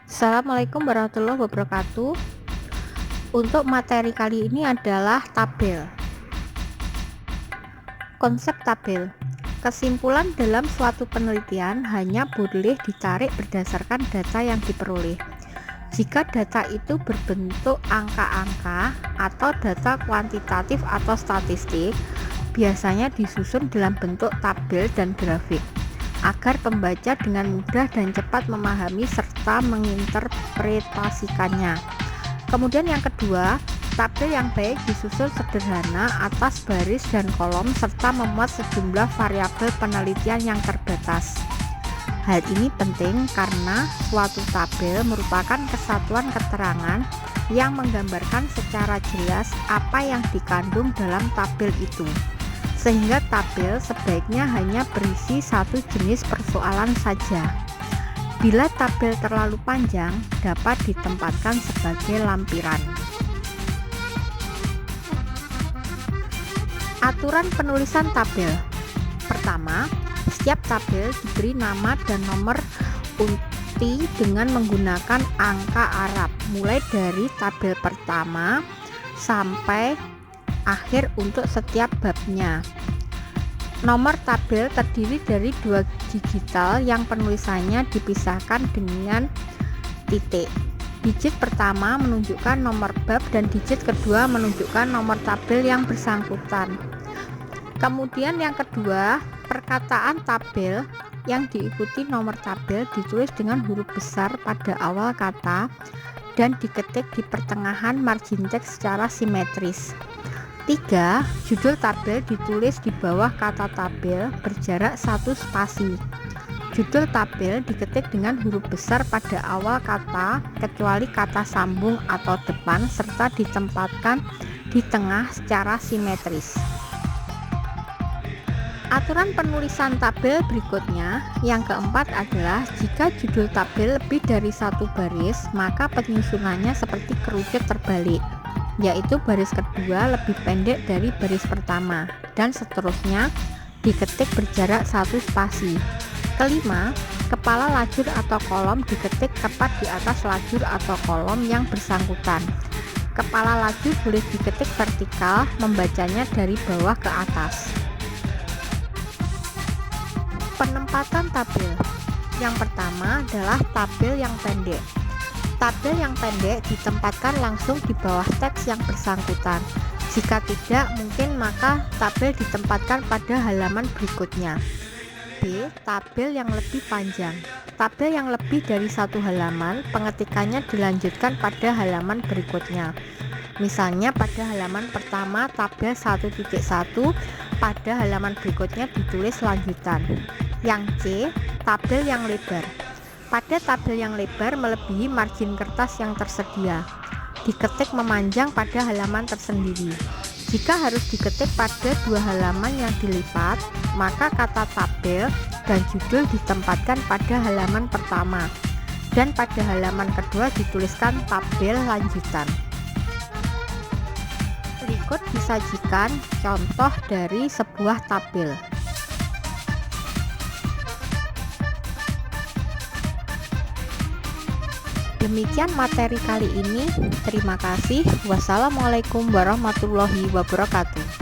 Assalamualaikum warahmatullahi wabarakatuh. Untuk materi kali ini adalah tabel. Konsep tabel. Kesimpulan dalam suatu penelitian hanya boleh ditarik berdasarkan data yang diperoleh. Jika data itu berbentuk angka-angka atau data kuantitatif atau statistik, biasanya disusun dalam bentuk tabel dan grafik agar pembaca dengan mudah dan cepat memahami serta menginterpretasikannya. Kemudian yang kedua, tabel yang baik disusun sederhana atas baris dan kolom serta memuat sejumlah variabel penelitian yang terbatas. Hal ini penting karena suatu tabel merupakan kesatuan keterangan yang menggambarkan secara jelas apa yang dikandung dalam tabel itu. Sehingga tabel sebaiknya hanya berisi satu jenis persoalan saja. Bila tabel terlalu panjang, dapat ditempatkan sebagai lampiran. Aturan penulisan tabel. Pertama, setiap tabel diberi nama dan nomor unti dengan menggunakan angka Arab, mulai dari tabel pertama sampai akhir untuk setiap babnya. Nomor tabel terdiri dari 2 digital yang penulisannya dipisahkan dengan titik. Digit pertama menunjukkan nomor bab dan digit kedua menunjukkan nomor tabel yang bersangkutan. Kemudian yang kedua, perkataan tabel yang diikuti nomor tabel ditulis dengan huruf besar pada awal kata dan diketik di pertengahan margin teks secara simetris. 3. Judul tabel ditulis di bawah kata tabel berjarak 1 spasi. Judul tabel diketik dengan huruf besar pada awal kata kecuali kata sambung atau depan serta ditempatkan di tengah secara simetris. Aturan penulisan tabel berikutnya, yang keempat adalah jika judul tabel lebih dari 1 baris, maka penyusunannya seperti kerucut terbalik, yaitu baris kedua lebih pendek dari baris pertama, dan seterusnya diketik berjarak 1 spasi. Kelima, kepala lajur atau kolom diketik tepat di atas lajur atau kolom yang bersangkutan. Kepala lajur boleh diketik vertikal, membacanya dari bawah ke atas. Penempatan tabel. Yang pertama adalah tabel yang pendek. Tabel yang pendek ditempatkan langsung di bawah teks yang bersangkutan. Jika tidak mungkin, maka tabel ditempatkan pada halaman berikutnya. B. Tabel yang lebih panjang. Tabel yang lebih dari 1 halaman, pengetikannya dilanjutkan pada halaman berikutnya. Misalnya pada halaman pertama tabel 1.1, pada halaman berikutnya ditulis lanjutan. Yang C. Tabel yang lebar. Pada tabel yang lebar melebihi margin kertas yang tersedia, diketik memanjang pada halaman tersendiri. Jika harus diketik pada 2 halaman yang dilipat, maka kata tabel dan judul ditempatkan pada halaman pertama, dan pada halaman kedua dituliskan tabel lanjutan. Berikut disajikan contoh dari sebuah tabel. Demikian materi kali ini. Terima kasih. Wassalamualaikum warahmatullahi wabarakatuh.